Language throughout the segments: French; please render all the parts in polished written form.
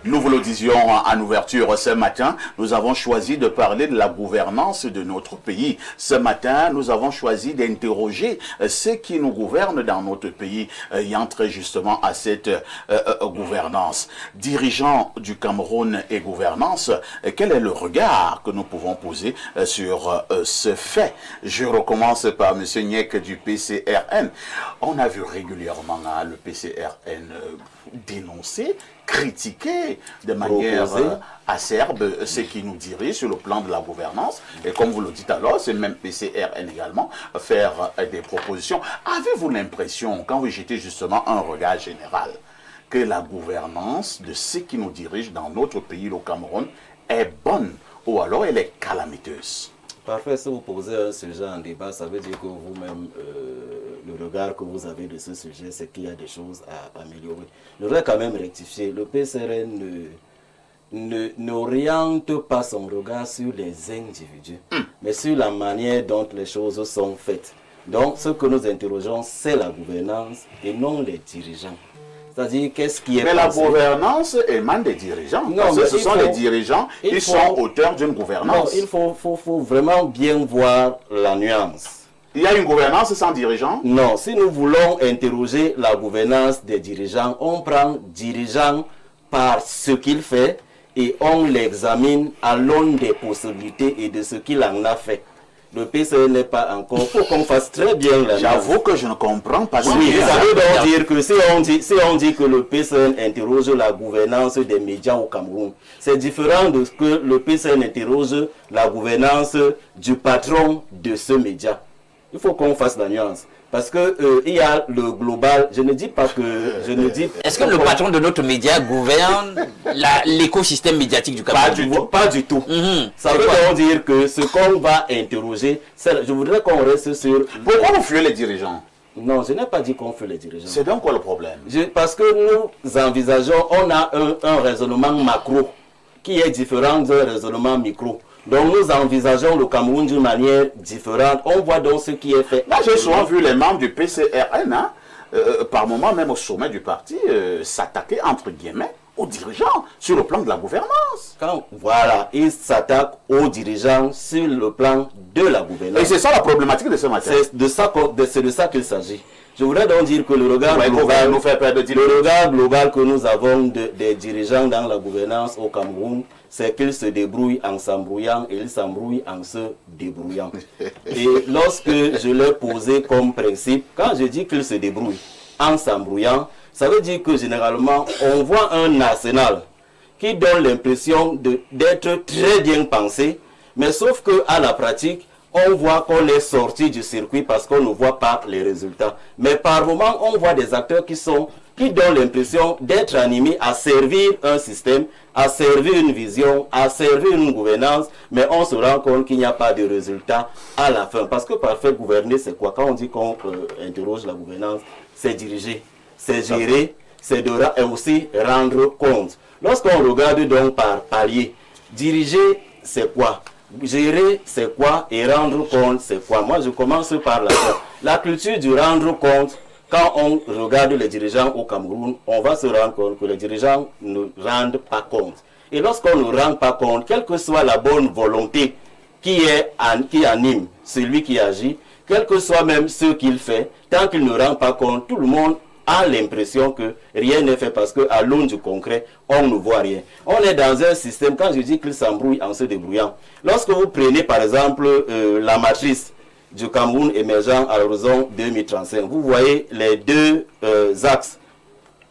Nous vous le disions en ouverture ce matin, nous avons choisi de parler de la gouvernance de notre pays. Ce matin, nous avons choisi d'interroger ceux qui nous gouvernent dans notre pays ayant trait justement à cette gouvernance. Dirigeants du Cameroun et gouvernance, quel est le regard que nous pouvons poser sur ce fait? Je recommence par M. Niek du PCRN. On a vu régulièrement le PCRN dénoncer, critiquer de manière acerbe ceux qui nous dirigent sur le plan de la gouvernance. Et comme vous le dites alors, c'est même PCRN également faire des propositions. Avez-vous l'impression, quand vous jetez justement un regard général, que la gouvernance de ceux qui nous dirigent dans notre pays, le Cameroun, est bonne ou alors elle est calamiteuse? Parfait, si vous posez un sujet en débat, ça veut dire que vous-même, le regard que vous avez de ce sujet, c'est qu'il y a des choses à améliorer. Je voudrais quand même rectifier. Le PCRN n'oriente pas son regard sur les individus, mais sur la manière dont les choses sont faites. Donc, ce que nous interrogeons, c'est la gouvernance et non les dirigeants. C'est-à-dire, qu'est-ce qui est Mais la gouvernance émane des dirigeants. Non, parce que ce sont les dirigeants qui sont auteurs d'une gouvernance. Non, il faut vraiment bien voir la nuance. Il y a une gouvernance sans dirigeants? Non, si nous voulons interroger la gouvernance des dirigeants, on prend dirigeant par ce qu'il fait et on l'examine à l'aune des possibilités et de ce qu'il en a fait. Le PCE n'est pas encore. Il faut qu'on fasse très bien la. J'avoue que je ne comprends pas. Oui, ça veut donc dire que si on dit que le PCE interroge la gouvernance des médias au Cameroun, c'est différent de ce que le PCE interroge la gouvernance du patron de ce média. Il faut qu'on fasse la nuance. Parce que il y a le global, je ne dis pas que... Est-ce que le patron de notre média gouverne l'écosystème médiatique du Cameroun? Pas du tout. Ça veut donc dire que ce qu'on va interroger, je voudrais qu'on reste sur... Pourquoi vous fuyez les dirigeants? Non, je n'ai pas dit qu'on fuit les dirigeants. C'est donc quoi le problème? Parce que nous envisageons, on a un raisonnement macro qui est différent d'un raisonnement micro. Donc nous envisageons le Cameroun d'une manière différente. On voit donc ce qui est fait. Là, j'ai souvent vu les membres du PCRN, par moment même au sommet du parti, s'attaquer entre guillemets aux dirigeants sur le plan de la gouvernance. Voilà, ils s'attaquent aux dirigeants sur le plan de la gouvernance. Et c'est ça la problématique de ce matin. C'est de ça qu'il s'agit. Je voudrais donc dire que le regard global, le regard global que nous avons des dirigeants dans la gouvernance au Cameroun, c'est qu'ils se débrouillent en s'embrouillant et ils s'embrouillent en se débrouillant. Et lorsque je l'ai posé comme principe, quand je dis qu'ils se débrouillent en s'embrouillant, ça veut dire que généralement, on voit un arsenal qui donne l'impression d'être très bien pensé, mais sauf qu'à la pratique, on voit qu'on est sorti du circuit parce qu'on ne voit pas les résultats. Mais par moment, on voit des acteurs qui donnent l'impression d'être animés à servir un système, à servir une vision, à servir une gouvernance, mais on se rend compte qu'il n'y a pas de résultat à la fin. Parce que parfait gouverner, c'est quoi? Quand on dit qu'on interroge la gouvernance, c'est diriger, c'est gérer, c'est aussi rendre compte. Lorsqu'on regarde donc par palier, diriger, c'est quoi? Gérer, c'est quoi? Et rendre compte, c'est quoi? Moi, je commence par la culture du rendre compte. Quand on regarde les dirigeants au Cameroun, on va se rendre compte que les dirigeants ne rendent pas compte. Et lorsqu'on ne rend pas compte, quelle que soit la bonne volonté qui anime celui qui agit, quel que soit même ce qu'il fait, tant qu'il ne rend pas compte, tout le monde a l'impression que rien n'est fait parce qu'à l'aune du concret, on ne voit rien. On est dans un système, quand je dis qu'il s'embrouille en se débrouillant, lorsque vous prenez par exemple la matrice du Cameroun émergent à l'horizon 2035, vous voyez les deux axes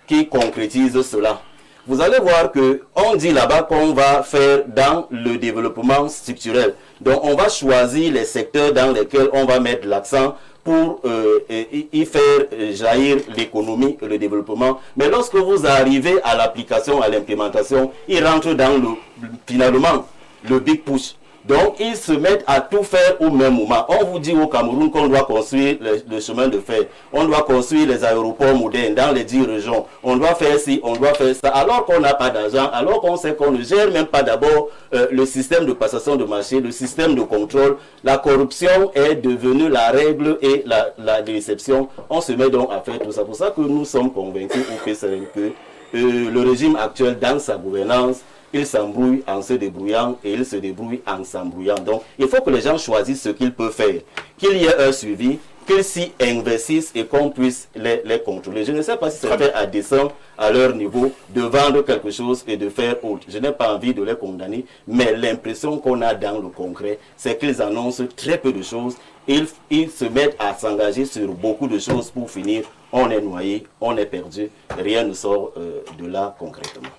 qui concrétisent cela. Vous allez voir qu'on dit là-bas qu'on va faire dans le développement structurel. Donc on va choisir les secteurs dans lesquels on va mettre l'accent pour y faire jaillir l'économie et le développement. Mais lorsque vous arrivez à l'application, à l'implémentation, ils rentrent dans finalement le big push. Donc, ils se mettent à tout faire au même moment. On vous dit au Cameroun qu'on doit construire le chemin de fer. On doit construire les aéroports modernes dans les 10 régions. On doit faire ci, on doit faire ça. Alors qu'on n'a pas d'argent, alors qu'on sait qu'on ne gère même pas d'abord le système de passation de marché, le système de contrôle. La corruption est devenue la règle et la déception. On se met donc à faire tout ça. C'est pour ça que nous sommes convaincus au PCRN que le régime actuel, dans sa gouvernance, il s'embrouille en se débrouillant et il se débrouille en s'embrouillant. Donc, il faut que les gens choisissent ce qu'ils peuvent faire, qu'il y ait un suivi, qu'ils s'y investissent et qu'on puisse les contrôler. Je ne sais pas si c'est fait à dessein, à leur niveau, de vendre quelque chose et de faire autre. Je n'ai pas envie de les condamner, mais l'impression qu'on a dans le concret, c'est qu'ils annoncent très peu de choses. Ils se mettent à s'engager sur beaucoup de choses pour finir. On est noyé, on est perdu, rien ne sort de là concrètement.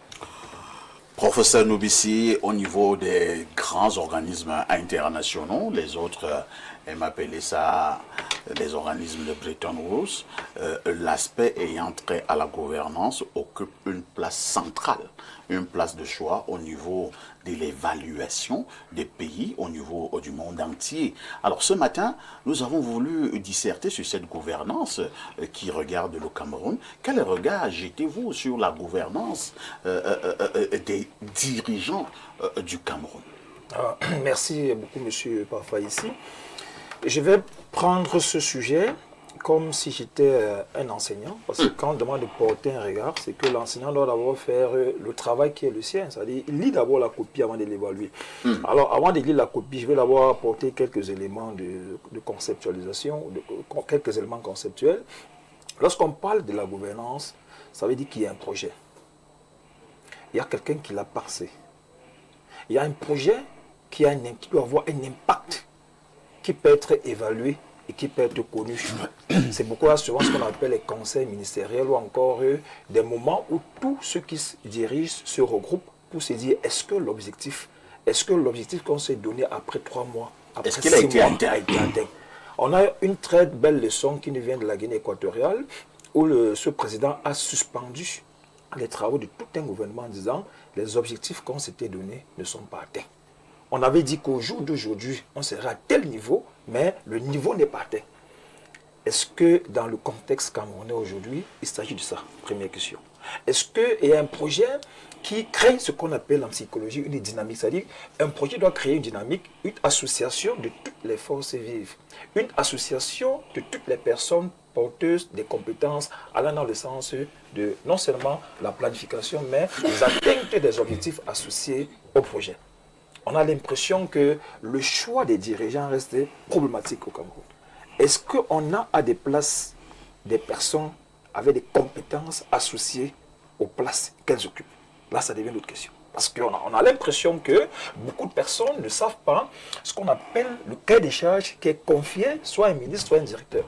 Professeur Noubissi, au niveau des grands organismes internationaux, les autres aiment appeler ça les organismes de Bretton Woods, l'aspect ayant trait à la gouvernance occupe une place centrale, une place de choix au niveau de l'évaluation des pays au niveau du monde entier. Alors ce matin, nous avons voulu disserter sur cette gouvernance qui regarde le Cameroun. Quel regard jetez-vous sur la gouvernance des dirigeants du Cameroun? Merci beaucoup, monsieur Parfa, ici. Je vais prendre ce sujet comme si j'étais un enseignant, parce que quand on demande de porter un regard, c'est que l'enseignant doit d'abord faire le travail qui est le sien, c'est-à-dire il lit d'abord la copie avant de l'évaluer. Alors avant de lire la copie, je vais d'abord apporter quelques éléments de conceptualisation, quelques éléments conceptuels. Lorsqu'on parle de la gouvernance, ça veut dire qu'il y a un projet. Il y a quelqu'un qui l'a pensé. Il y a un projet qui doit avoir un impact qui peut être évalué et qui peut être connu. C'est pourquoi souvent ce qu'on appelle les conseils ministériels ou encore des moments où tous ceux qui se dirigent se regroupent pour se dire est-ce que l'objectif qu'on s'est donné après 3 mois, après 6 mois, a été atteint. On a une très belle leçon qui nous vient de la Guinée équatoriale où ce président a suspendu les travaux de tout un gouvernement en disant les objectifs qu'on s'était donnés ne sont pas atteints. On avait dit qu'au jour d'aujourd'hui, on serait à tel niveau, mais le niveau n'est pas atteint. Est-ce que dans le contexte camerounais aujourd'hui, il s'agit de ça? Première question. Est-ce qu'il y a un projet qui crée ce qu'on appelle en psychologie une dynamique? C'est-à-dire un projet doit créer une dynamique, une association de toutes les forces vives, une association de toutes les personnes porteuses des compétences allant dans le sens de non seulement la planification, mais les atteintes des objectifs associés au projet. On a l'impression que le choix des dirigeants reste problématique au Cameroun. Est-ce qu'on a à des places des personnes avec des compétences associées aux places qu'elles occupent? Là, ça devient une autre question. Parce qu'on a l'impression que beaucoup de personnes ne savent pas ce qu'on appelle le cahier des charges qui est confié soit à un ministre, soit à un directeur.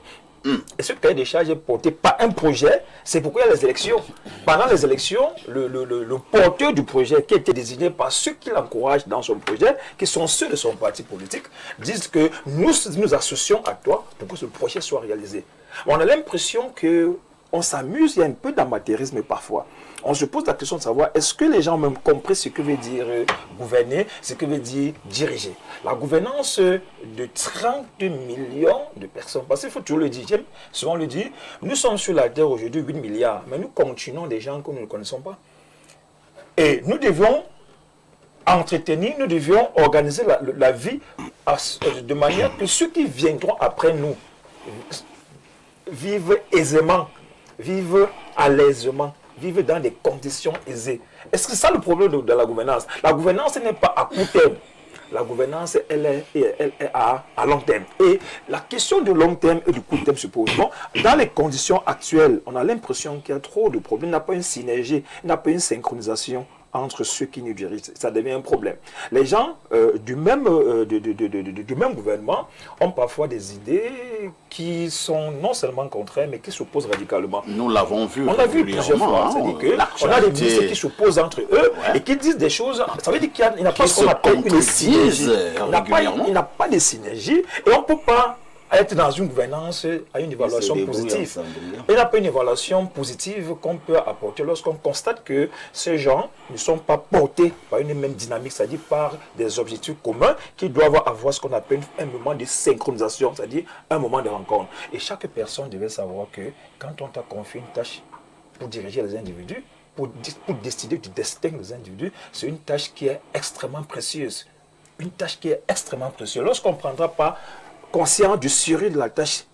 Et ce cahier des charges est porté par un projet, c'est pourquoi il y a les élections. Pendant les élections, le porteur du projet qui a été désigné par ceux qui l'encouragent dans son projet, qui sont ceux de son parti politique, disent que nous nous associons à toi pour que ce projet soit réalisé. On a l'impression qu'on s'amuse, il y a un peu d'amateurisme parfois. On se pose la question de savoir, est-ce que les gens ont même compris ce que veut dire gouverner, ce que veut dire diriger? La gouvernance de 30 millions de personnes, parce qu'il faut toujours le dire, souvent on le dit, nous sommes sur la terre aujourd'hui 8 milliards, mais nous continuons des gens que nous ne connaissons pas. Et nous devions entretenir, nous devions organiser la vie de manière que ceux qui viendront après nous vivent aisément, vivent à l'aisement, vivent dans des conditions aisées. Est-ce que c'est ça le problème de la gouvernance? La gouvernance n'est pas à court terme. La gouvernance, elle est à long terme. Et la question de long terme et du court terme se pose. Bon, dans les conditions actuelles, on a l'impression qu'il y a trop de problèmes. Il n'y a pas une synergie, il n'y a pas une synchronisation entre ceux qui nous dirigent. Ça devient un problème. Les gens du même gouvernement ont parfois des idées qui sont non seulement contraires, mais qui s'opposent radicalement. Nous l'avons vu. On l'a vu plusieurs fois. C'est-à-dire qu'on a des ministres qui s'opposent entre eux et qui disent des choses. Ça veut dire qu'il n'y a pas ce qu'on appelle une synergie. Il n'y a pas de synergie et on ne peut pas être dans une gouvernance à une évaluation positive. Il n'y a pas une évaluation positive qu'on peut apporter lorsqu'on constate que ces gens ne sont pas portés par une même dynamique, c'est-à-dire par des objectifs communs qui doivent avoir ce qu'on appelle un moment de synchronisation, c'est-à-dire un moment de rencontre. Et chaque personne devait savoir que quand on t'a confié une tâche pour diriger les individus, pour décider du destin des individus, c'est une tâche qui est extrêmement précieuse. Une tâche qui est extrêmement précieuse. Lorsqu'on ne prendra pas conscient du sérieux de la tâche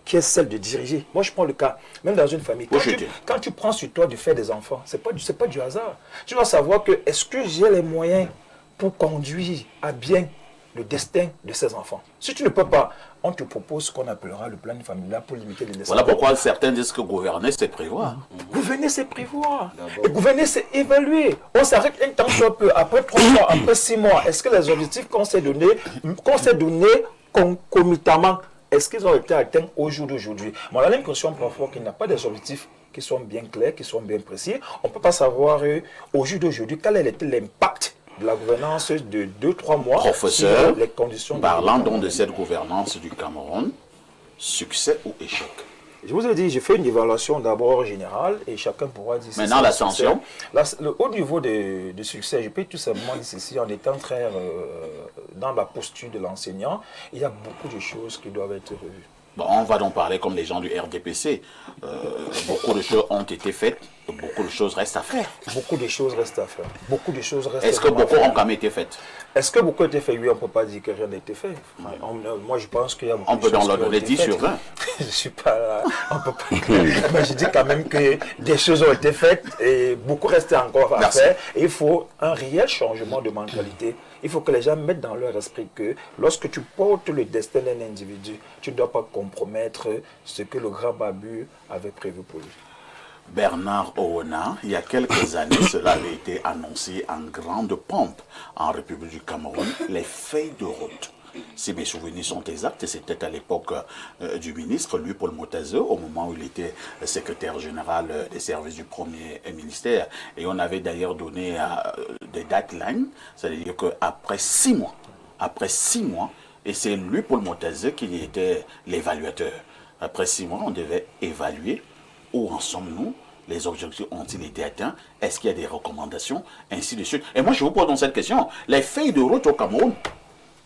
qui est celle de diriger. Moi, je prends le cas, même dans une famille. Quand tu prends sur toi de faire des enfants, c'est pas du hasard. Tu dois savoir que est-ce que j'ai les moyens pour conduire à bien le destin de ces enfants. Si tu ne peux pas, on te propose ce qu'on appellera le plan familial pour limiter les naissances. Voilà pourquoi certains disent que gouverner, c'est prévoir. Gouverner, c'est prévoir. Et gouverner, c'est évaluer. On s'arrête un temps soit peu, après 3 mois, après 6 mois. Est-ce que les objectifs qu'on s'est donnés concomitamment, est-ce qu'ils ont été atteints au jour d'aujourd'hui? On a l'impression parfois qu'il n'y a pas des objectifs qui sont bien clairs, qui sont bien précis. On ne peut pas savoir au jour d'aujourd'hui quel était l'impact de la gouvernance de 2-3 mois. Professeur, les conditions parlant donc de cette gouvernance du Cameroun, succès ou échec? Je vous ai dit, j'ai fait une évaluation d'abord générale et chacun pourra dire... Maintenant, l'ascension. Au niveau de succès, je peux tout simplement dire ceci, en étant très dans la posture de l'enseignant, il y a beaucoup de choses qui doivent être revues. Bon, on va donc parler comme les gens du RDPC. Beaucoup de choses ont été faites, beaucoup de choses restent à faire. Beaucoup de choses restent à faire. Beaucoup de choses restent Est-ce que beaucoup ont quand même été faites? Est-ce que beaucoup ont été fait? Oui, on ne peut pas dire que rien n'a été fait. Moi, je pense qu'il y a beaucoup de choses. On peut dans le 10 sur 20. Je ne suis pas là. On peut pas. Mais je dis quand même que des choses ont été faites et beaucoup restent encore à faire. Et il faut un réel changement de mentalité. Il faut que les gens mettent dans leur esprit que lorsque tu portes le destin d'un individu, tu ne dois pas compromettre ce que le grand Babu avait prévu pour lui. Bernard Oona, il y a quelques années, cela avait été annoncé en grande pompe en République du Cameroun, les feuilles de route. Si mes souvenirs sont exacts, c'était à l'époque du ministre, lui, Paul Motazeu, au moment où il était secrétaire général des services du premier ministère. Et on avait d'ailleurs donné des deadlines, c'est-à-dire qu'après 6 mois, et c'est lui, Paul Motazeu, qui était l'évaluateur. Après 6 mois, on devait évaluer où en sommes-nous, les objectifs ont-ils été atteints, est-ce qu'il y a des recommandations, ainsi de suite. Et moi, je vous pose donc cette question, les feuilles de route au Cameroun,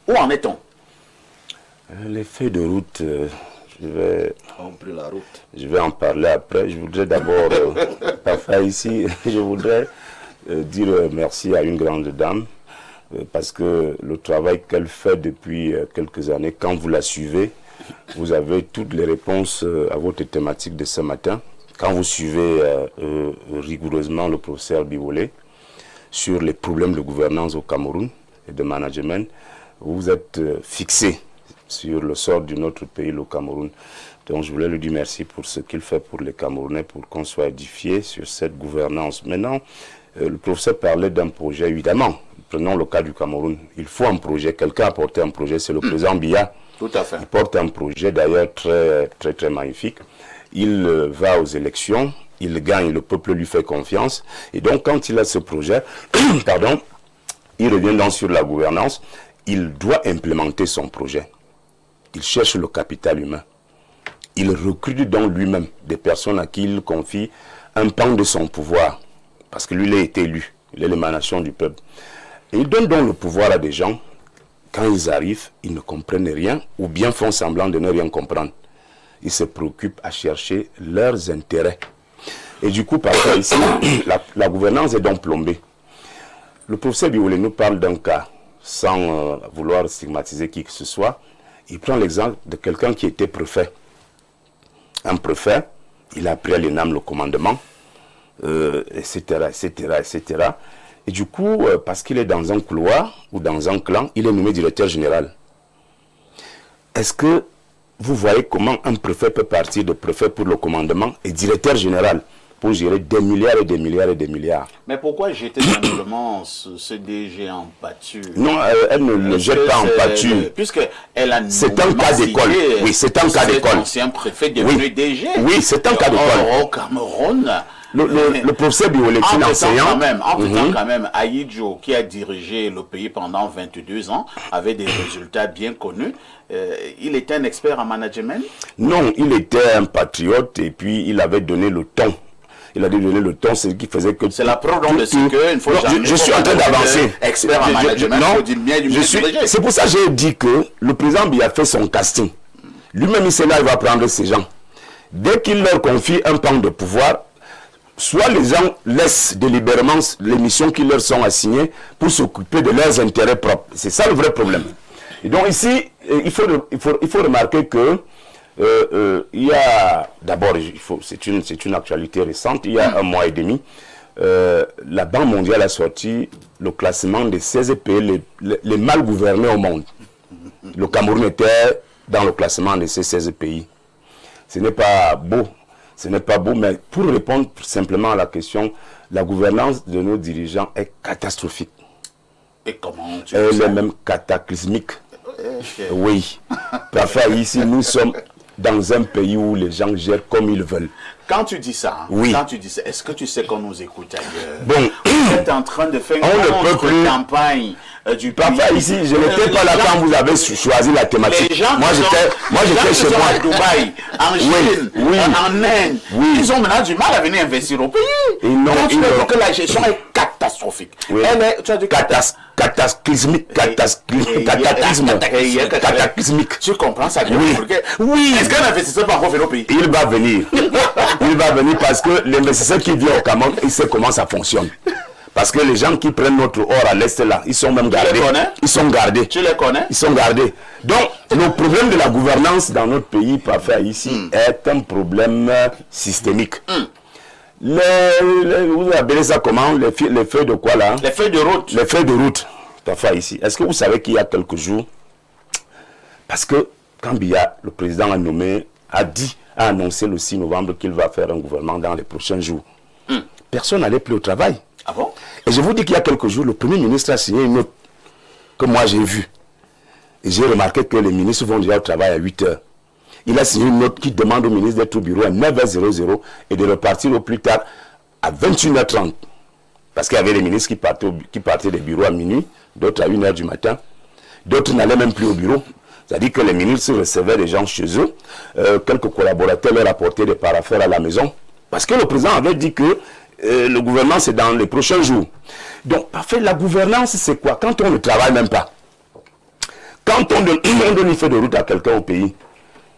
où en est-on? Les feuilles de route, je vais en parler après. Je voudrais d'abord, parfois ici, je voudrais dire merci à une grande dame, parce que le travail qu'elle fait depuis quelques années, quand vous la suivez, vous avez toutes les réponses à votre thématique de ce matin. Quand vous suivez rigoureusement le professeur Bivolé sur les problèmes de gouvernance au Cameroun et de management, vous êtes fixé sur le sort de notre pays, le Cameroun. Donc je voulais lui dire merci pour ce qu'il fait pour les Camerounais, pour qu'on soit édifié sur cette gouvernance. Maintenant, le professeur parlait d'un projet, évidemment. Prenons le cas du Cameroun. Il faut un projet. Quelqu'un a porté un projet, c'est le président Biya. Tout à fait. Il porte un projet d'ailleurs très magnifique. Il va aux élections, il gagne, le peuple lui fait confiance. Et donc quand il a ce projet, il revient donc sur la gouvernance, il doit implémenter son projet. Il cherche le capital humain. Il recrute donc lui-même des personnes à qui il confie un pan de son pouvoir. Parce que lui, il a été élu, il est l'émanation du peuple. Et il donne donc le pouvoir à des gens. Quand ils arrivent, ils ne comprennent rien ou bien font semblant de ne rien comprendre. Ils se préoccupent à chercher leurs intérêts. Et du coup, parfois ici, la gouvernance est donc plombée. Le professeur Biolé nous parle d'un cas, sans vouloir stigmatiser qui que ce soit. Il prend l'exemple de quelqu'un qui était préfet. Un préfet, il a pris à l'ENAM le commandement, etc., etc., etc. Et du coup, parce qu'il est dans un couloir ou dans un clan, il est nommé directeur général. Est-ce que vous voyez comment un préfet peut partir de préfet pour le commandement et directeur général pour gérer des milliards et des milliards et des milliards? Mais pourquoi jeter simplement ce DG en pâture? Non, elle ne le jette pas en pâture. Puisqu'elle a... C'est un cas d'école. Oui, c'est un cas d'école. Ancien préfet devenu DG. Oui, c'est un cas d'école. Au Cameroun... Le professeur Biolé, qui est enseignant... En quand même, Aïdjo, qui a dirigé le pays pendant 22 ans, avait des résultats bien connus. Il était un expert en management? Non, il était un patriote et puis il avait donné le ton. Il a donné le ton, c'est ce qui faisait que... C'est la preuve de ce qu'il faut jamais... Je suis en train d'avancer. Expert en management, il faut dire bien du mieux diriger. C'est pour ça que j'ai dit que le président Biya fait son casting. Lui-même, il sait là, il va prendre ces gens. Dès qu'il leur confie un pan de pouvoir, soit les gens laissent délibérément les missions qui leur sont assignées pour s'occuper de leurs intérêts propres. C'est ça le vrai problème. Et donc ici, il faut remarquer que Il y a, d'abord, c'est une actualité récente, il y a un mois et demi, la Banque mondiale a sorti le classement des 16 pays les mal gouvernés au monde. Le Cameroun était dans le classement de ces 16 pays. Ce n'est pas beau, mais pour répondre simplement à la question, la gouvernance de nos dirigeants est catastrophique. Et comment tu Elle sais? est même cataclysmique. Oui. Parfois, ici, nous sommes dans un pays où les gens gèrent comme ils veulent. Quand tu dis ça, Oui. Est-ce que tu sais qu'on nous écoute ailleurs? Bon, Vous êtes en train de faire On ne une peut plus. campagne du parfois pays. ici, je n'étais pas là quand vous avez choisi la thématique. Les gens Moi, qui j'étais sont chez moi. à Dubaï, en Chine, oui. en Inde, Oui. ils ont maintenant du mal à venir investir au pays. Ils n'ont- Donc, tu ils peux n'ont- dire que la gestion est catastrophique. Oui. Elle est, tu as dit Cataclysmique. Cataclysmique. Tu comprends ça? Oui. Oui. Est-ce qu'un investisseur peut encore venir au pays? Il va venir. Il va venir parce que l'investisseur qui vient au Cameroun, il sait comment ça fonctionne. Parce que les gens qui prennent notre or à l'Est là, ils sont même gardés. connais? Ils sont gardés. Tu les connais? Ils sont gardés. Donc, le problème de la gouvernance dans notre pays, parfois ici, est un problème systémique. Vous appelez ça comment? Les feuilles de quoi là? Les feuilles de route. Les feuilles de route, parfois ici. Est-ce que vous savez qu'il y a quelques jours, parce que quand Biya, le président a annoncé le 6 novembre qu'il va faire un gouvernement dans les prochains jours. Personne n'allait plus au travail. Ah bon? Et je vous dis qu'il y a quelques jours, le Premier ministre a signé une note que moi j'ai vue. Et j'ai remarqué que les ministres vont déjà au travail à 8 heures. Il a signé une note qui demande au ministre d'être au bureau à 9h00 et de repartir au plus tard à 21h30. Parce qu'il y avait des ministres qui partaient des bureaux à minuit, d'autres à 1h du matin. D'autres n'allaient même plus au bureau. C'est-à-dire que les ministres recevaient des gens chez eux. Quelques collaborateurs leur apportaient des paraphères à la maison. Parce que le président avait dit que le gouvernement, c'est dans les prochains jours. Donc, parfait, la gouvernance, c'est quoi? Quand on ne travaille même pas, quand on donne une feuille de route à quelqu'un au pays,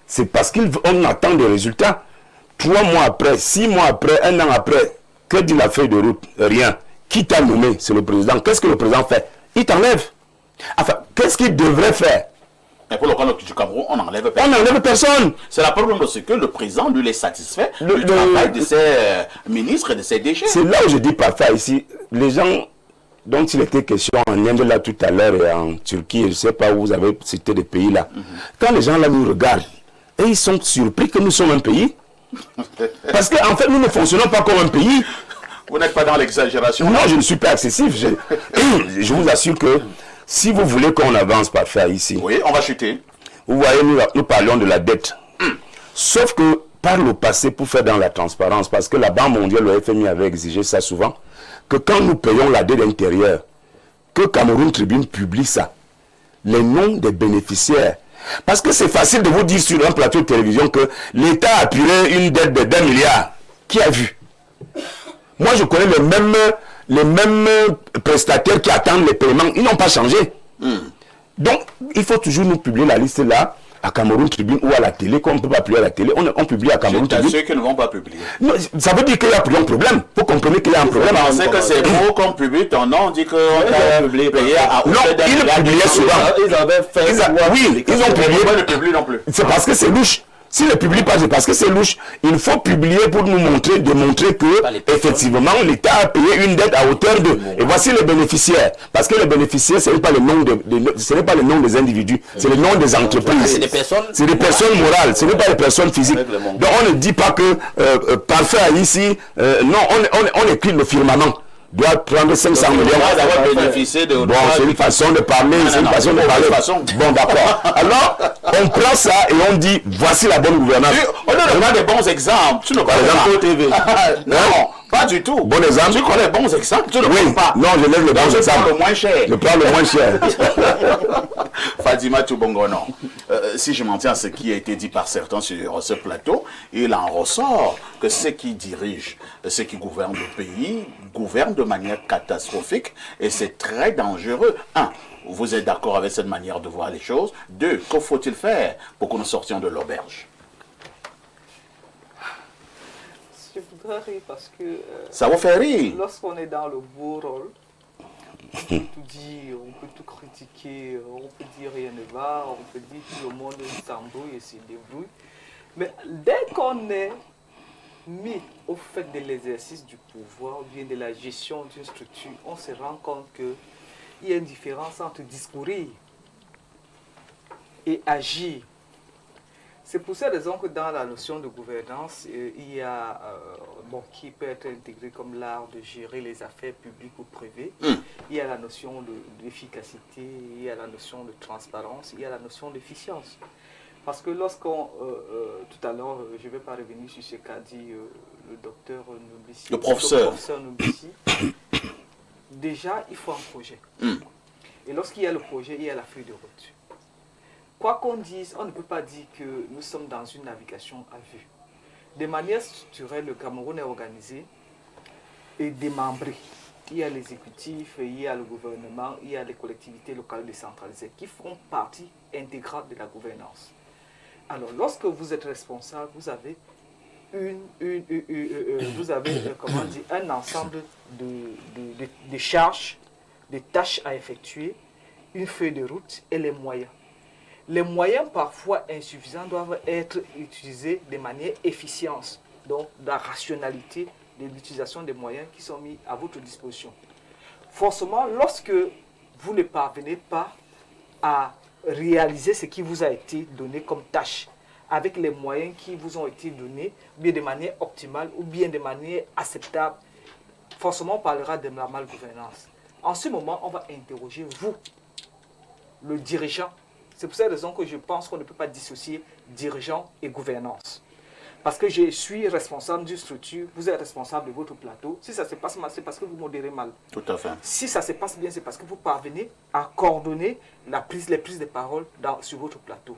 c'est parce qu'on attend des résultats. 3 mois après, 6 mois après, 1 an après, que dit la feuille de route? Rien. Qui t'a nommé? C'est le président. Qu'est-ce que le président fait? Il t'enlève. Enfin, qu'est-ce qu'il devrait faire? Mais pour le cas du Cameroun, on n'enlève pas. On n'enlève personne. C'est la preuve de ce que le président, lui, est satisfait du travail de ses ministres et de ses déchets. C'est là où je dis parfois ici, les gens dont il était question en Inde là tout à l'heure et en Turquie, je ne sais pas où vous avez cité des pays là, quand les gens là nous regardent, et ils sont surpris que nous sommes un pays. Parce qu'en fait, nous ne fonctionnons pas comme un pays. Vous n'êtes pas dans l'exagération. Non, je ne suis pas excessif. Je vous assure que si vous voulez qu'on avance parfois ici, Oui, on va chuter. vous voyez, nous parlons de la dette. Sauf que par le passé, pour faire dans la transparence, parce que la Banque mondiale, le FMI avait exigé ça souvent, que quand nous payons la dette intérieure, que Cameroun Tribune publie ça, les noms des bénéficiaires. Parce que c'est facile de vous dire sur un plateau de télévision que l'État a apuré une dette de 2 milliards. Qui a vu? Moi, je connais les mêmes prestataires qui attendent les paiements. Ils n'ont pas changé. Donc, il faut toujours nous publier la liste là, à Cameroun Tribune ou à la télé, qu'on ne peut pas publier à la télé. On publie à Cameroun C'est à Tribune. ceux qui ne vont pas publier. Non, ça veut dire qu'il y a plus un problème. Vous comprenez qu'il y a un problème. On sait que c'est beau qu'on publie ton nom, on dit qu'on t'a publié payé à Non, ils publiaient souvent. Ils avaient fait. Oui, ils ont publié. Pourquoi ne publie non plus? C'est parce que c'est louche. S'ils ne publient pas, c'est parce que c'est louche. Il faut publier pour nous montrer, démontrer que, effectivement, l'État a payé une dette à hauteur de. Et voici les bénéficiaires. Parce que les bénéficiaires, ce n'est pas le nom ce n'est pas le nom des individus, c'est le nom des entreprises. C'est des personnes. C'est des personnes morales, ce n'est pas des personnes physiques. Donc on ne dit pas que parfait ici, non, on écrit le firmament. Doit prendre 500 millions. D'avoir bénéficié de. Bon, c'est une façon de parler, c'est une façon de parler. Bon, d'accord. Alors, on prend ça et on dit, voici la bonne gouvernance. On ne donne pas des bons exemples. Tu ne connais exemple, pas TV. Non, pas du tout. Bon exemple. Tu connais bons exemples, tu ne Oui, connais pas. non, je lève le bon Je prends exemple. le moins cher. Je prends le moins cher. Fadima Toubongono, si je m'en tiens à ce qui a été dit par certains sur ce plateau, il en ressort que ceux qui dirigent, ceux qui gouvernent le pays, gouvernent de manière catastrophique et c'est très dangereux. 1. Vous êtes d'accord avec cette manière de voir les choses? 2. Que faut-il faire pour que nous sortions de l'auberge? Je voudrais rire parce que Ça vous fait rire? lorsqu'on est dans le beau rôle, on peut tout dire, on peut tout critiquer, on peut dire rien ne va, on peut dire tout le monde s'embrouille et se débrouille. Mais dès qu'on est mis au fait de l'exercice du pouvoir ou bien de la gestion d'une structure, on se rend compte qu'il y a une différence entre discourir et agir. C'est pour cette raison que dans la notion de gouvernance, il y a, qui peut être intégré comme l'art de gérer les affaires publiques ou privées. Il y a la notion d'efficacité, il y a la notion de transparence, il y a la notion d'efficience. Parce que lorsqu'on, tout à l'heure, je ne vais pas revenir sur ce qu'a dit le docteur Nubissi, le professeur Nubissi, déjà il faut un projet. Et lorsqu'il y a le projet, il y a la feuille de route. Quoi qu'on dise, on ne peut pas dire que nous sommes dans une navigation à vue. De manière structurelle, le Cameroun est organisé et démembré. Il y a l'exécutif, il y a le gouvernement, il y a les collectivités locales décentralisées qui font partie intégrante de la gouvernance. Alors, lorsque vous êtes responsable, vous avez un ensemble de charges, de tâches à effectuer, une feuille de route et les moyens. Les moyens parfois insuffisants doivent être utilisés de manière efficiente, donc la rationalité de l'utilisation des moyens qui sont mis à votre disposition. Forcément, lorsque vous ne parvenez pas à réaliser ce qui vous a été donné comme tâche, avec les moyens qui vous ont été donnés, bien de manière optimale ou bien de manière acceptable, forcément on parlera de la malgouvernance. En ce moment, on va interroger vous, le dirigeant. C'est pour cette raison que je pense qu'on ne peut pas dissocier dirigeant et gouvernance. Parce que je suis responsable d'une structure, vous êtes responsable de votre plateau. Si ça se passe mal, c'est parce que vous modérez mal. Tout à fait. Si ça se passe bien, c'est parce que vous parvenez à coordonner les prises de parole sur votre plateau.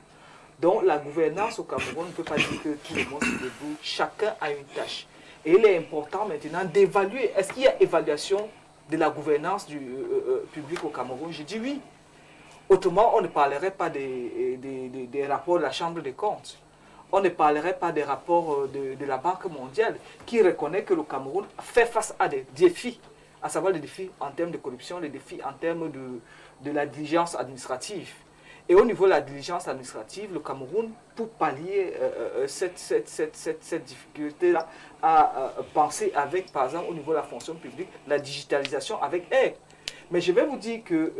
Donc la gouvernance au Cameroun ne peut pas dire que tout le monde se débrouille. Chacun a une tâche. Et il est important maintenant d'évaluer. Est-ce qu'il y a évaluation de la gouvernance du public au Cameroun? Je dis oui. Autrement, on ne parlerait pas des rapports de la Chambre des comptes. On ne parlerait pas des rapports de la Banque mondiale qui reconnaît que le Cameroun fait face à des défis, à savoir les défis en termes de corruption, les défis en termes de la diligence administrative. Et au niveau de la diligence administrative, le Cameroun, pour pallier cette difficulté-là, a pensé avec, par exemple, au niveau de la fonction publique, la digitalisation avec aide. Mais je vais vous dire que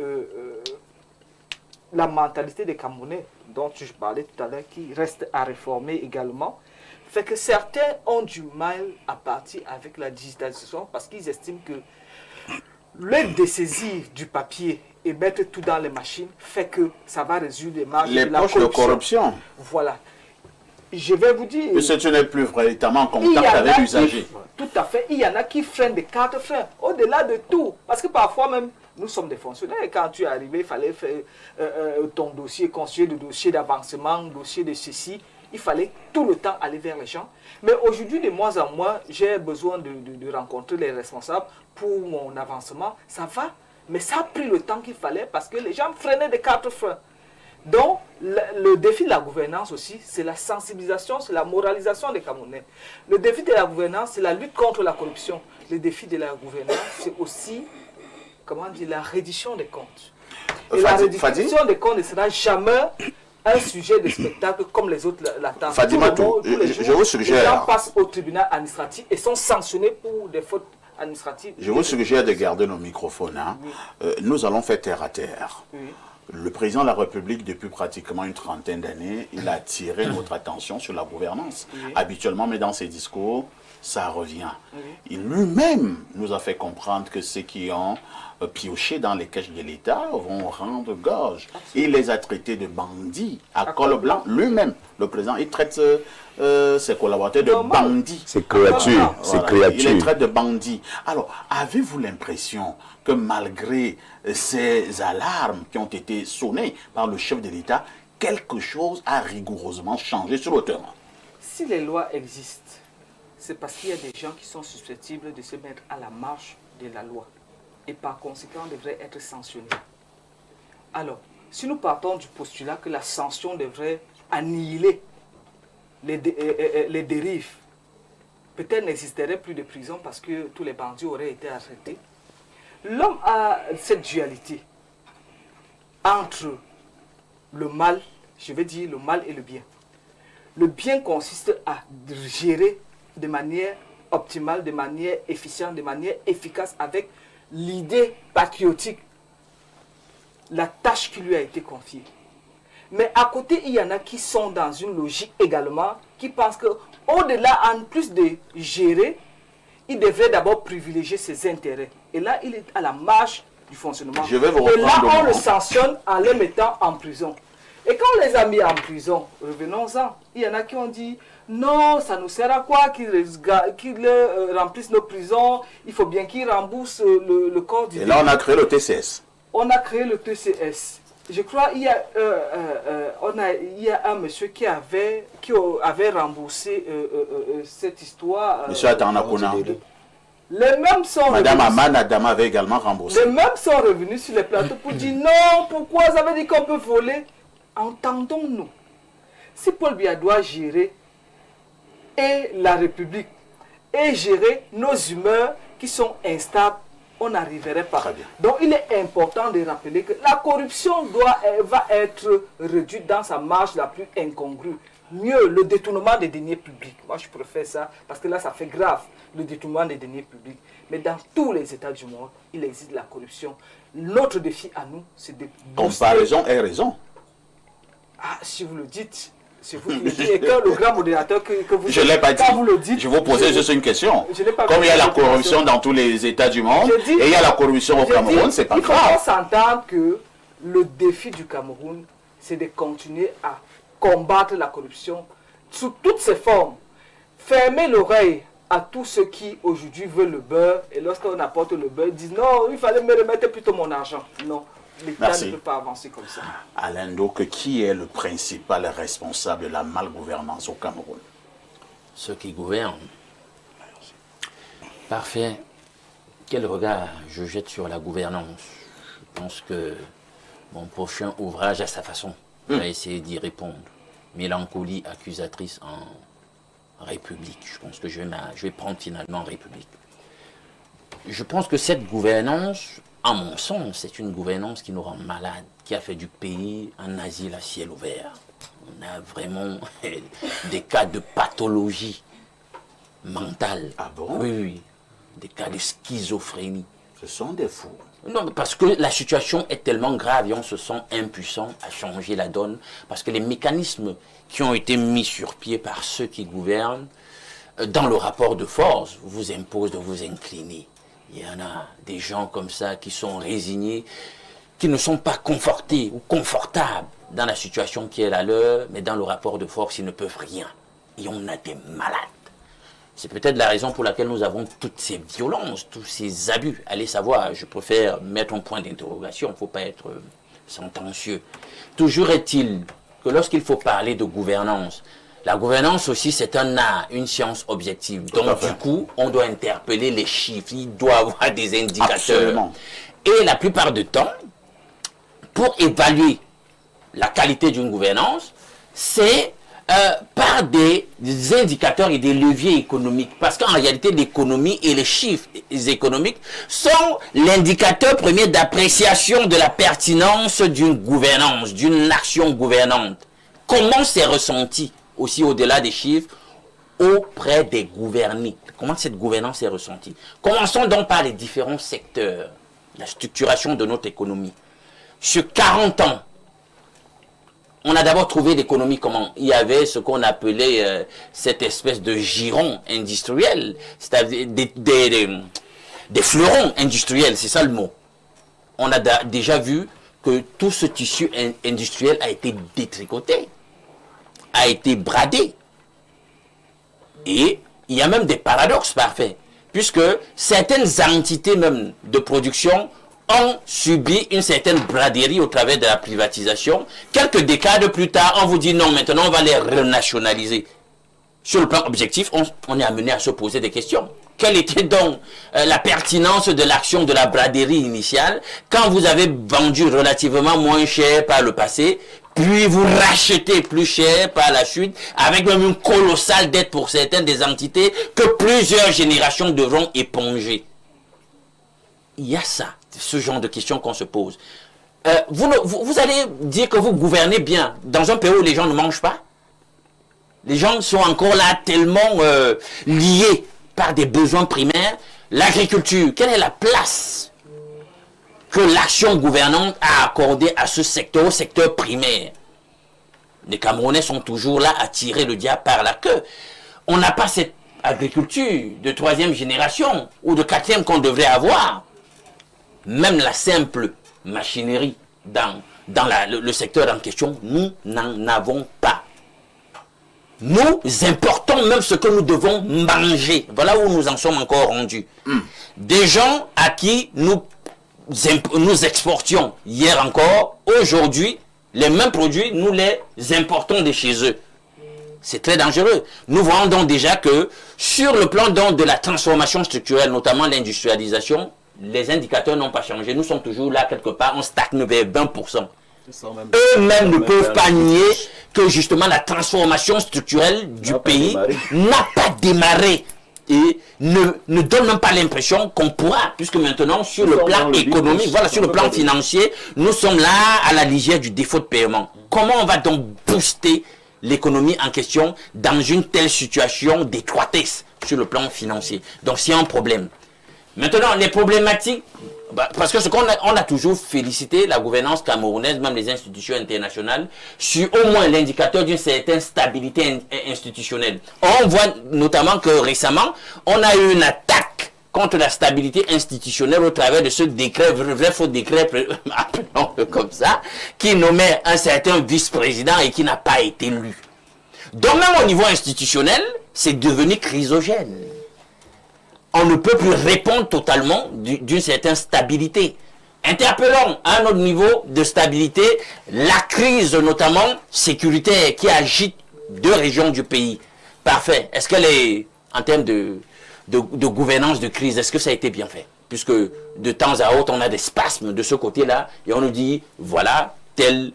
la mentalité des Camerounais, dont je parlais tout à l'heure, qui reste à réformer également, fait que certains ont du mal à partir avec la digitalisation parce qu'ils estiment que le dessaisir du papier et mettre tout dans les machines fait que ça va résoudre les marges de la corruption. Voilà. Je vais vous dire... Que tu n'es plus véritablement en contact avec l'usager. Tout à fait. Il y en a qui freinent des cartes freins. Au-delà de tout. Parce que parfois même, nous sommes des fonctionnaires. Et quand tu es arrivé, il fallait faire ton dossier, constituer le dossier d'avancement, dossier de ceci. Il fallait tout le temps aller vers les gens. Mais aujourd'hui, de moins en moins, j'ai besoin de rencontrer les responsables pour mon avancement. Ça va. Mais ça a pris le temps qu'il fallait parce que les gens freinaient des cartes freins. Donc, le défi de la gouvernance aussi, c'est la sensibilisation, c'est la moralisation des Camerounais. Le défi de la gouvernance, c'est la lutte contre la corruption. Le défi de la gouvernance, c'est aussi, comment dire, la reddition des comptes. Et la reddition des comptes ne sera jamais un sujet de spectacle comme les autres l'attendent. Fadimatou, je vous suggère... Les gens passent au tribunal administratif et sont sanctionnés pour des fautes administratives. Je vous suggère de garder nos microphones. Hein. Oui. Nous allons faire terre à terre. Oui. Le président de la République, depuis pratiquement une trentaine d'années, il a attiré notre attention sur la gouvernance. Oui. Habituellement, mais dans ses discours, ça revient. Oui. Il lui-même nous a fait comprendre que ceux qui ont pioché dans les caisses de l'État vont rendre gorge. Il les a traités de bandits à col blanc. Lui-même, le président, il traite ses collaborateurs de bandits. Ces créatures. Voilà. Il les traite de bandits. Alors, avez-vous l'impression que malgré ces alarmes qui ont été sonnées par le chef de l'État, quelque chose a rigoureusement changé sur le terrain? Si les lois existent, c'est parce qu'il y a des gens qui sont susceptibles de se mettre à la marge de la loi et par conséquent devraient être sanctionnés. Alors, si nous partons du postulat que la sanction devrait annihiler les dérives, peut-être n'existerait plus de prison parce que tous les bandits auraient été arrêtés. L'homme a cette dualité entre le mal, je vais dire le mal et le bien. Le bien consiste à gérer de manière optimale, de manière efficiente, de manière efficace, avec l'idée patriotique, la tâche qui lui a été confiée. Mais à côté, il y en a qui sont dans une logique également, qui pensent qu'au-delà, en plus de gérer, il devrait d'abord privilégier ses intérêts. Et là, il est à la marge du fonctionnement. Je vais vous Et là, reprendre on le sanctionne en le mettant en prison. Et quand on les a mis en prison, revenons-en, il y en a qui ont dit non, ça nous sert à quoi qu'ils remplissent nos prisons, il faut bien qu'ils remboursent le corps du Et là, on a créé le TCS. On a créé le TCS. Je crois qu'il y a, il y a un monsieur qui avait remboursé cette histoire. Monsieur Atanakona. Les mêmes sont Madame revenus. Aman Adama avait également remboursé. Les mêmes sont revenus sur les plateaux pour dire non, pourquoi ça veut dire qu'on peut voler. Entendons-nous. Si Paul Biya doit gérer et la République et gérer nos humeurs qui sont instables, on n'arriverait pas. Très bien. Donc il est important de rappeler que la corruption va être réduite dans sa marge la plus incongrue. Mieux, le détournement des deniers publics. Moi, je préfère ça parce que là, ça fait grave, le détournement des deniers publics. Mais dans tous les États du monde, il existe la corruption. Notre défi à nous, c'est de booster. Comparaison et raison. Ah, si vous le dites, c'est vous qui le dites. Et quand le grand modérateur que vous Je ne l'ai pas dit. quand vous le dites, Je vous posais juste une question. je n'ai pas Comme il y a la posé de corruption question. dans tous les États du monde, J'ai dit- et il y a la corruption au J'ai Cameroun, dit, c'est pas il faut grave. qu'on s'entende que le défi du Cameroun, c'est de continuer à combattre la corruption sous toutes ses formes. Fermer l'oreille à tous ceux qui aujourd'hui veulent le beurre, et lorsqu'on apporte le beurre, ils disent non, il fallait me remettre plutôt mon argent. Non, l'État Merci. ne peut pas avancer comme ça. Alain Donc, qui est le principal responsable de la malgouvernance au Cameroun? Ceux qui gouvernent. Parfait. Quel regard je jette sur la gouvernance? Je pense que mon prochain ouvrage, à sa façon, va essayer d'y répondre. Mélancolie accusatrice en République. Je pense que je vais prendre finalement République. Je pense que cette gouvernance, à mon sens, c'est une gouvernance qui nous rend malades, qui a fait du pays un asile à ciel ouvert. On a vraiment des cas de pathologie mentale. Ah bon? Oui, oui. Des cas de schizophrénie. Ce sont des fous. Non, mais parce que la situation est tellement grave et on se sent impuissant à changer la donne. Parce que les mécanismes qui ont été mis sur pied par ceux qui gouvernent, dans le rapport de force, vous imposent de vous incliner. Il y en a des gens comme ça qui sont résignés, qui ne sont pas confortés ou confortables dans la situation qui est la leur, mais dans le rapport de force, ils ne peuvent rien. Et on a des malades. C'est peut-être la raison pour laquelle nous avons toutes ces violences, tous ces abus. Allez savoir, je préfère mettre un point d'interrogation, il ne faut pas être sentencieux. Toujours est-il que lorsqu'il faut parler de gouvernance, la gouvernance aussi c'est un art, une science objective. Donc du coup, on doit interpeller les chiffres, il doit y avoir des indicateurs. Absolument. Et la plupart du temps, pour évaluer la qualité d'une gouvernance, c'est par des indicateurs et des leviers économiques. Parce qu'en réalité, l'économie et les chiffres économiques sont l'indicateur premier d'appréciation de la pertinence d'une gouvernance, d'une action gouvernante. Comment c'est ressenti, aussi au-delà des chiffres, auprès des gouvernés? Comment cette gouvernance est ressentie? Commençons donc par les différents secteurs, la structuration de notre économie. Sur 40 ans, on a d'abord trouvé l'économie comment? Il y avait ce qu'on appelait cette espèce de giron industriel, c'est-à-dire des fleurons industriels, c'est ça le mot. On a déjà vu que tout ce tissu industriel a été détricoté, a été bradé. Et il y a même des paradoxes parfaits, puisque certaines entités même de production ont subi une certaine braderie au travers de la privatisation. Quelques décades plus tard, on vous dit non, maintenant on va les renationaliser. Sur le plan objectif, on est amené à se poser des questions. Quelle était donc la pertinence de l'action de la braderie initiale quand vous avez vendu relativement moins cher par le passé, puis vous rachetez plus cher par la suite, avec même une colossale dette pour certaines des entités que plusieurs générations devront éponger? Il y a ça, ce genre de questions qu'on se pose. Vous allez dire que vous gouvernez bien dans un pays où les gens ne mangent pas? Les gens sont encore là tellement liés par des besoins primaires. L'agriculture, quelle est la place que l'action gouvernante a accordée à ce secteur, au secteur primaire? Les Camerounais sont toujours là à tirer le diable par la queue. On n'a pas cette agriculture de 3e génération ou de 4e qu'on devrait avoir. Même la simple machinerie dans le secteur en question, nous n'en avons pas. Nous importons même ce que nous devons manger. Voilà où nous en sommes encore rendus. Des gens à qui nous exportions hier encore, aujourd'hui, les mêmes produits, nous les importons de chez eux. C'est très dangereux. Nous voyons donc déjà que sur le plan donc de la transformation structurelle, notamment l'industrialisation, les indicateurs n'ont pas changé. Nous sommes toujours là quelque part, on stagne vers 20%. Eux-mêmes ne peuvent pas nier que justement la transformation structurelle du pays n'a pas démarré et ne donne même pas l'impression qu'on pourra, puisque maintenant sur le plan économique, voilà, sur le plan financier, nous sommes là à la lisière du défaut de paiement. Comment on va donc booster l'économie en question dans une telle situation d'étroitesse sur le plan financier? Donc c'est un problème. Maintenant, les problématiques, parce que on a toujours félicité la gouvernance camerounaise, même les institutions internationales, sur au moins l'indicateur d'une certaine stabilité institutionnelle. On voit notamment que récemment, on a eu une attaque contre la stabilité institutionnelle au travers de ce décret, vrai faux décret, appelons-le comme ça, qui nommait un certain vice-président et qui n'a pas été lu. Donc même au niveau institutionnel, c'est devenu chrysogène. On ne peut plus répondre totalement d'une certaine stabilité. Interpellons à un autre niveau de stabilité la crise notamment sécuritaire qui agite 2 régions du pays. Parfait. Est-ce qu'elle est, en termes de gouvernance de crise, est-ce que ça a été bien fait? Puisque de temps à autre, on a des spasmes de ce côté-là et on nous dit, voilà, tel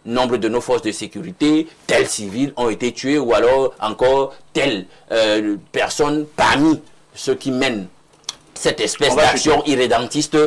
nombre de nos forces de sécurité, tels civils ont été tués ou alors encore telle personne parmi ceux qui mènent cette espèce d'action irrédentiste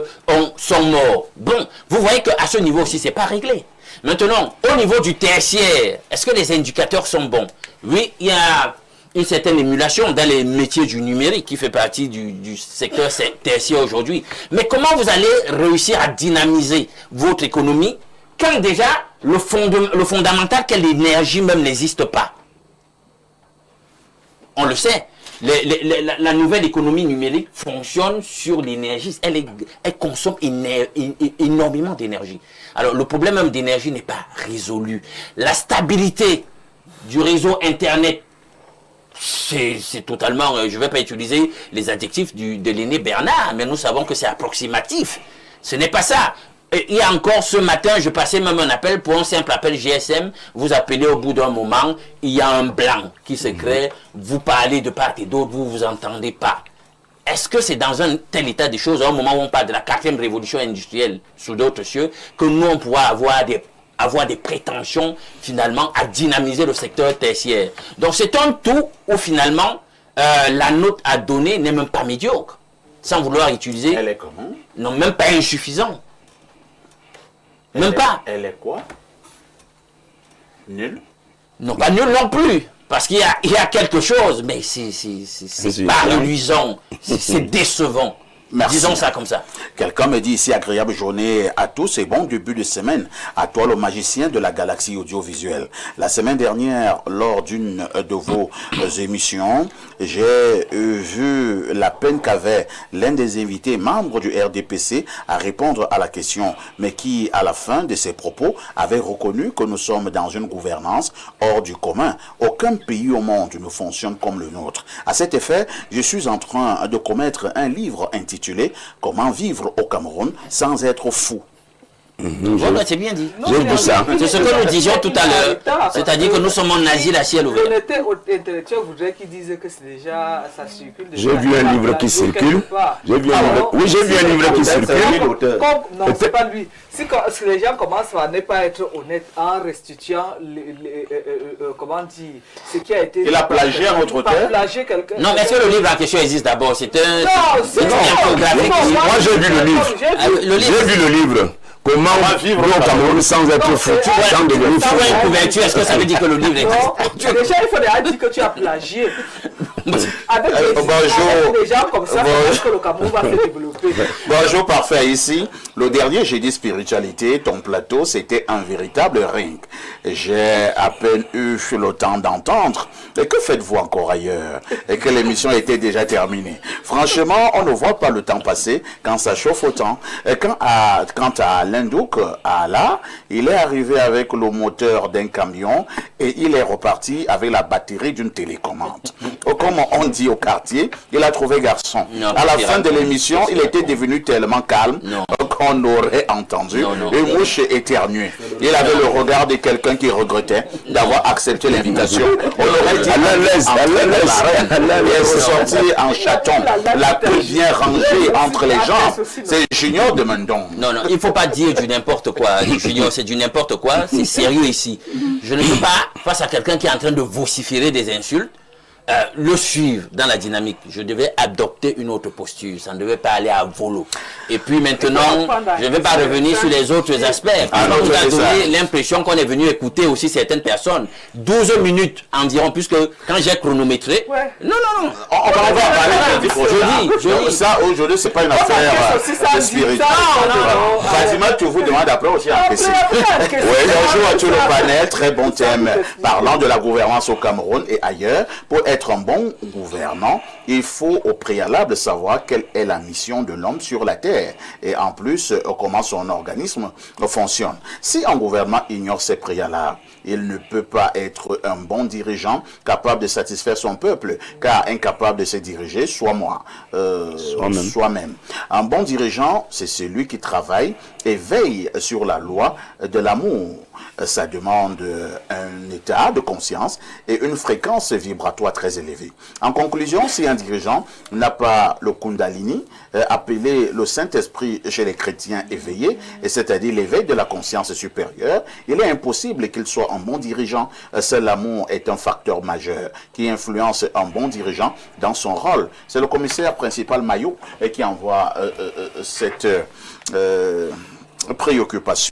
sont morts. Bon, vous voyez qu'à ce niveau aussi, ce n'est pas réglé. Maintenant, au niveau du tertiaire, est-ce que les indicateurs sont bons? Oui, il y a une certaine émulation dans les métiers du numérique qui fait partie du secteur tertiaire aujourd'hui. Mais comment vous allez réussir à dynamiser votre économie quand déjà le fondamental, qu'est l'énergie même n'existe pas? On le sait. La nouvelle économie numérique fonctionne sur l'énergie. Elle consomme énormément d'énergie. Alors, le problème même d'énergie n'est pas résolu. La stabilité du réseau Internet, c'est totalement... je ne vais pas utiliser les adjectifs de l'aîné Bernard, mais nous savons que c'est approximatif. Ce n'est pas ça. Il y a encore ce matin, je passais même un appel pour un simple appel GSM. Vous appelez au bout d'un moment, il y a un blanc qui se crée. Vous parlez de part et d'autre, vous ne vous entendez pas. Est-ce que c'est dans un tel état des choses, à un moment où on parle de la 4e révolution industrielle sous d'autres cieux, que nous, on pourra avoir des prétentions finalement à dynamiser le secteur tertiaire? Donc c'est un tout où finalement la note à donner n'est même pas médiocre. Sans vouloir utiliser... Elle est comment? Non, même pas insuffisant. Même pas. Elle est quoi? Nulle? Non, pas nulle non plus. Parce qu'il y a quelque chose, mais c'est pas reluisant. C'est décevant. Merci. Disons ça comme ça. Quelqu'un me dit ici, agréable journée à tous et bon début de semaine à toi le magicien de la galaxie audiovisuelle. La semaine dernière, lors d'une de vos émissions, j'ai vu la peine qu'avait l'un des invités membres du RDPC à répondre à la question, mais qui, à la fin de ses propos, avait reconnu que nous sommes dans une gouvernance hors du commun. Aucun pays au monde ne fonctionne comme le nôtre. À cet effet, je suis en train de commettre un livre intitulé « Comment vivre au Cameroun sans être fou ». C'est bien dit. J'ai vu ça. C'est ce que nous disions tout à l'heure. C'est-à-dire que nous sommes en asile à ciel ouvert. L'honnêteté intellectuelle voudrait qu'il dise que c'est déjà, ça circule. J'ai vu un livre qui circule. J'ai vu un livre. Oui, j'ai vu un livre qui circule. Non, c'est pas lui. Si les gens commencent à ne pas être honnêtes en restituant, comment dire, ce qui a été... Il a plagié un autre auteur. Non, mais est-ce que le livre en question existe d'abord? C'est un... Non, c'est Moi, j'ai vu le livre. J'ai vu le livre. Comment vivre au Cameroun sans être foutu, sans devenir Tu fou? vois une couverture, est-ce que ça veut dire que le livre existe? Non, déjà, il faut déjà dire que tu as plagié. Avec bonjour. des gens comme ça, c'est que le Cameroun va se développer. Bonjour, parfait. Ici, le dernier jeudi spiritualité, ton plateau, c'était un véritable ring. J'ai à peine eu le temps d'entendre. Et que faites-vous encore ailleurs? Et que l'émission était déjà terminée. Franchement, on ne voit pas le temps passer quand ça chauffe autant. Et quant à Lindouk, là, il est arrivé avec le moteur d'un camion et il est reparti avec la batterie d'une télécommande. Comme on dit au quartier, il a trouvé garçon. Non, à la fin de l'émission, il était devenu tellement calme qu'on aurait entendu une mouche éternuer. Il avait le regard de quelqu'un qui regrettait d'avoir accepté l'invitation. On aurait dit il est ressorti en chaton, la queue bien rangée entre les jambes. C'est Junior de Mendon. Non, il ne faut pas dire du n'importe quoi. Junior, c'est du n'importe quoi. C'est sérieux ici. Je ne peux pas, face à quelqu'un qui est en train de vociférer des insultes, le suivre dans la dynamique. Je devais adopter une autre posture. Ça ne devait pas aller à volo. Et puis maintenant, je ne vais pas revenir sur les autres aspects. On nous a donné l'impression qu'on est venu écouter aussi certaines personnes. 12 minutes environ, puisque quand j'ai chronométré... Ouais. Non. On va parler Je dis. Ça, aujourd'hui, c'est pas une affaire spirituelle. Fatima, tu vous demandes après aussi un question. Oui, bonjour à tout le panel. Très bon thème. Parlant de la gouvernance au Cameroun et ailleurs, pour être un bon gouvernant, il faut au préalable savoir quelle est la mission de l'homme sur la terre et en plus comment son organisme fonctionne. Si un gouvernant ignore ces préalables, il ne peut pas être un bon dirigeant capable de satisfaire son peuple, car incapable de se diriger soi-même. Un bon dirigeant, c'est celui qui travaille et veille sur la loi de l'amour. Ça demande un état de conscience et une fréquence vibratoire très élevée. En conclusion, si un dirigeant n'a pas le Kundalini, appelé le Saint-Esprit chez les chrétiens éveillés, et c'est-à-dire l'éveil de la conscience supérieure, il est impossible qu'il soit un bon dirigeant. Seul l'amour est un facteur majeur qui influence un bon dirigeant dans son rôle. C'est le commissaire principal Maillot qui envoie cette préoccupation.